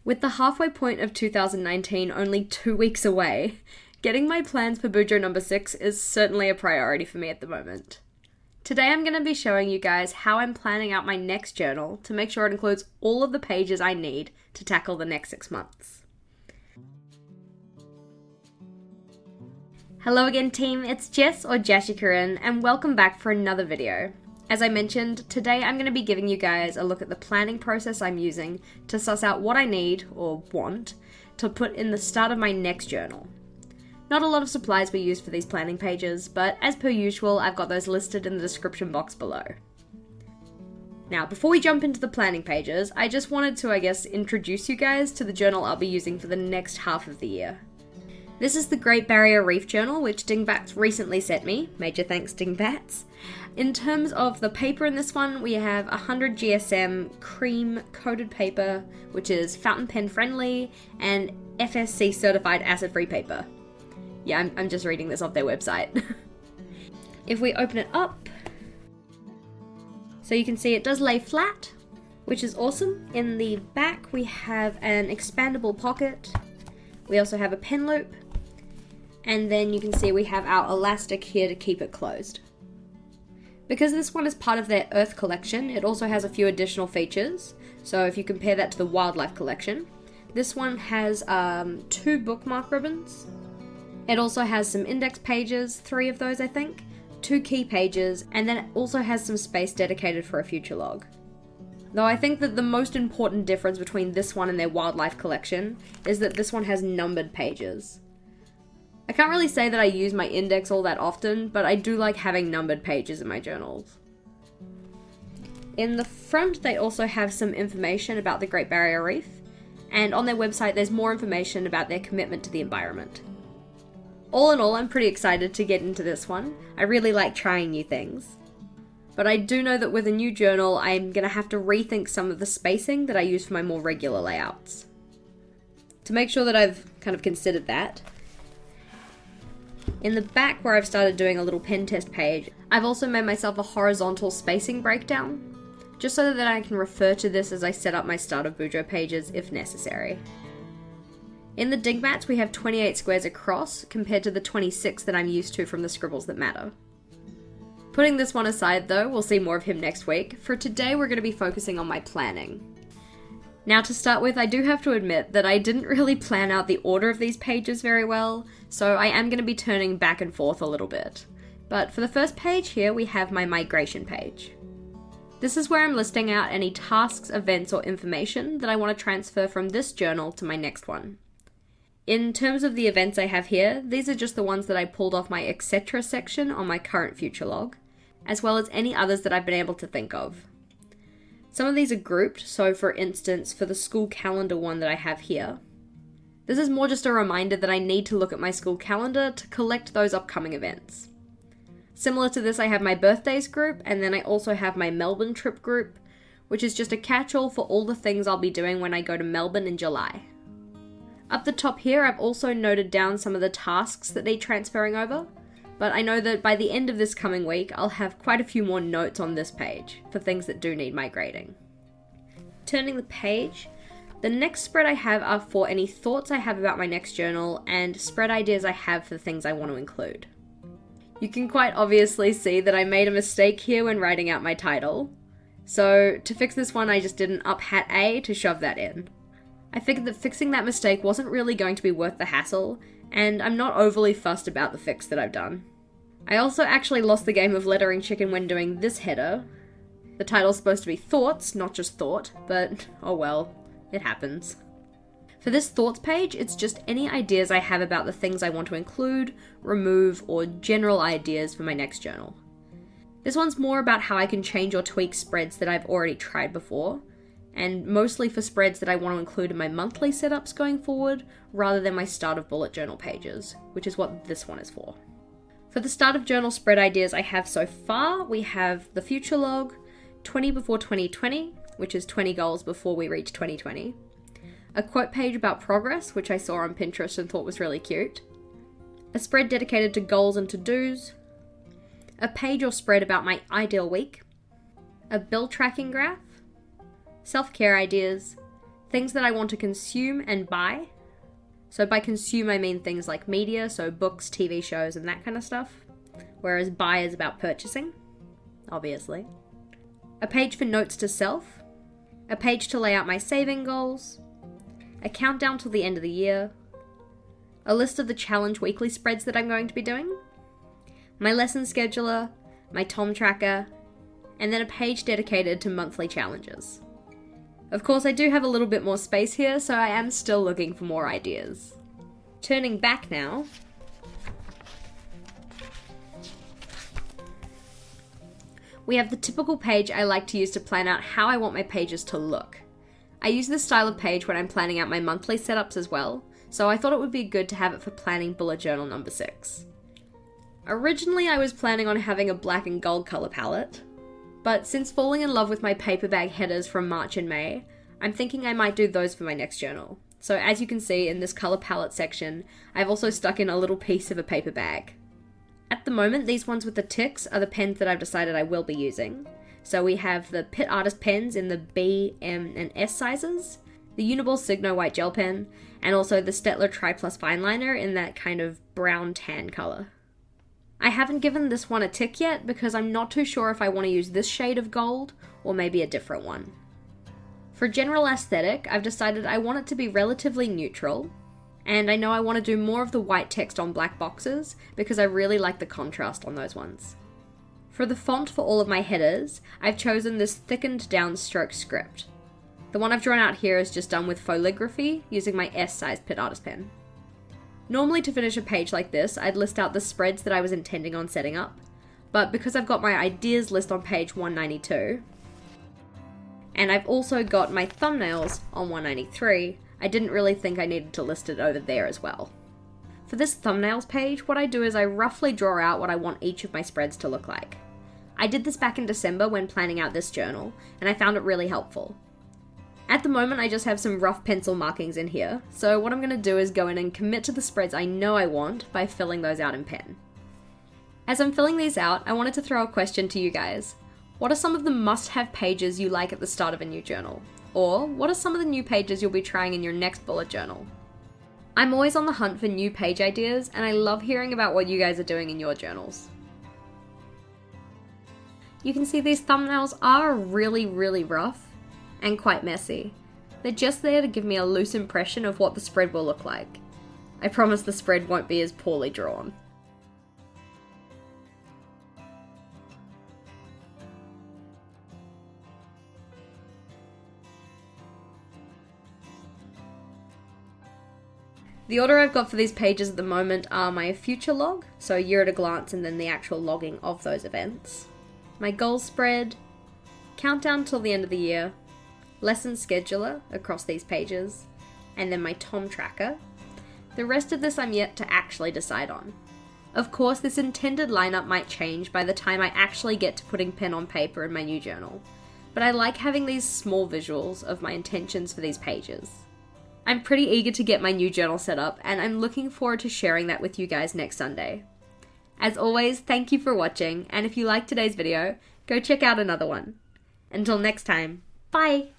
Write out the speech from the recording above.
With the halfway point of 2019 only 2 weeks away, getting my plans for Bujo number 6 is certainly a priority for me at the moment. Today I'm going to be showing you guys how I'm planning out my next journal to make sure it includes all of the pages I need to tackle the next 6 months. Hello again team, it's Jess or JashiiCorrin and welcome back for another video. As I mentioned, today I'm going to be giving you guys a look at the planning process I'm using to suss out what I need, or want, to put in the start of my next journal. Not a lot of supplies were used for these planning pages, but as per usual, I've got those listed in the description box below. Now, before we jump into the planning pages, I just wanted to, introduce you guys to the journal I'll be using for the next half of the year. This is the Great Barrier Reef journal, which Dingbats recently sent me. Major thanks, Dingbats. In terms of the paper in this one, we have 100 GSM cream coated paper, which is fountain pen friendly, and FSC certified acid-free paper. Yeah, I'm just reading this off their website. If we open it up, so you can see it does lay flat, which is awesome. In the back, we have an expandable pocket. We also have a pen loop. And then you can see we have our elastic here to keep it closed. Because this one is part of their Earth collection, it also has a few additional features. So if you compare that to the Wildlife collection, this one has 2 bookmark ribbons. It also has some index pages, 3 of those I think, 2 key pages, and then it also has some space dedicated for a future log. Though I think that the most important difference between this one and their Wildlife collection is that this one has numbered pages. I can't really say that I use my index all that often, but I do like having numbered pages in my journals. In the front, they also have some information about the Great Barrier Reef, and on their website there's more information about their commitment to the environment. All in all, I'm pretty excited to get into this one. I really like trying new things. But I do know that with a new journal, I'm going to have to rethink some of the spacing that I use for my more regular layouts. To make sure that I've kind of considered that, in the back where I've started doing a little pen test page, I've also made myself a horizontal spacing breakdown, just so that I can refer to this as I set up my start of Bujo pages if necessary. In the Dingbats, we have 28 squares across compared to the 26 that I'm used to from the Scribbles That Matter. Putting this one aside though, we'll see more of him next week. For today, we're going to be focusing on my planning. Now to start with, I do have to admit that I didn't really plan out the order of these pages very well, so I am going to be turning back and forth a little bit. But for the first page here, we have my migration page. This is where I'm listing out any tasks, events, or information that I want to transfer from this journal to my next one. In terms of the events I have here, these are just the ones that I pulled off my etc. section on my current future log, as well as any others that I've been able to think of. Some of these are grouped, so for instance, for the school calendar one that I have here, this is more just a reminder that I need to look at my school calendar to collect those upcoming events. Similar to this, I have my birthdays group, and then I also have my Melbourne trip group, which is just a catch-all for all the things I'll be doing when I go to Melbourne in July. Up the top here, I've also noted down some of the tasks that need transferring over, but I know that by the end of this coming week, I'll have quite a few more notes on this page for things that do need migrating. Turning the page, the next spread I have are for any thoughts I have about my next journal and spread ideas I have for the things I want to include. You can quite obviously see that I made a mistake here when writing out my title, so to fix this one I just did an up hat A to shove that in. I figured that fixing that mistake wasn't really going to be worth the hassle, and I'm not overly fussed about the fix that I've done. I also actually lost the game of lettering chicken when doing this header. The title's supposed to be thoughts, not just thought, but oh well, it happens. For this thoughts page, it's just any ideas I have about the things I want to include, remove, or general ideas for my next journal. This one's more about how I can change or tweak spreads that I've already tried before, and mostly for spreads that I want to include in my monthly setups going forward, rather than my start of bullet journal pages, which is what this one is for. For the start of journal spread ideas I have so far, we have the future log, 20 before 2020, which is 20 goals before we reach 2020, a quote page about progress, which I saw on Pinterest and thought was really cute, a spread dedicated to goals and to-dos, a page or spread about my ideal week, a bill tracking graph, self-care ideas, things that I want to consume and buy. So by consume I mean things like media, so books, TV shows, and that kind of stuff. Whereas buy is about purchasing, obviously. A page for notes to self. A page to lay out my saving goals. A countdown till the end of the year. A list of the challenge weekly spreads that I'm going to be doing. My lesson scheduler, my Tom tracker, and then a page dedicated to monthly challenges. Of course, I do have a little bit more space here, so I am still looking for more ideas. Turning back now, we have the typical page I like to use to plan out how I want my pages to look. I use this style of page when I'm planning out my monthly setups as well, so I thought it would be good to have it for planning bullet journal number 6. Originally, I was planning on having a black and gold colour palette, but since falling in love with my paper bag headers from March and May, I'm thinking I might do those for my next journal. So as you can see in this colour palette section, I've also stuck in a little piece of a paper bag. At the moment, these ones with the ticks are the pens that I've decided I will be using. So we have the Pitt Artist pens in the B, M, and S sizes, the Uniball Signo white gel pen, and also the Staedtler Tri Plus fine liner in that kind of brown tan colour. I haven't given this one a tick yet because I'm not too sure if I want to use this shade of gold or maybe a different one. For general aesthetic, I've decided I want it to be relatively neutral, and I know I want to do more of the white text on black boxes because I really like the contrast on those ones. For the font for all of my headers, I've chosen this thickened down stroke script. The one I've drawn out here is just done with foligraphy using my S-size Pitt Artist pen. Normally to finish a page like this, I'd list out the spreads that I was intending on setting up, but because I've got my ideas list on page 192, and I've also got my thumbnails on 193, I didn't really think I needed to list it over there as well. For this thumbnails page, what I do is I roughly draw out what I want each of my spreads to look like. I did this back in December when planning out this journal, and I found it really helpful. At the moment, I just have some rough pencil markings in here, so what I'm going to do is go in and commit to the spreads I know I want by filling those out in pen. As I'm filling these out, I wanted to throw a question to you guys. What are some of the must-have pages you like at the start of a new journal? Or, what are some of the new pages you'll be trying in your next bullet journal? I'm always on the hunt for new page ideas, and I love hearing about what you guys are doing in your journals. You can see these thumbnails are really rough, and quite messy. They're just there to give me a loose impression of what the spread will look like. I promise the spread won't be as poorly drawn. The order I've got for these pages at the moment are my future log, so a year at a glance and then the actual logging of those events, my goals spread, countdown till the end of the year, lesson scheduler across these pages, and then my Tom tracker. The rest of this I'm yet to actually decide on. Of course, this intended lineup might change by the time I actually get to putting pen on paper in my new journal, but I like having these small visuals of my intentions for these pages. I'm pretty eager to get my new journal set up, and I'm looking forward to sharing that with you guys next Sunday. As always, thank you for watching, and if you liked today's video, go check out another one. Until next time, bye!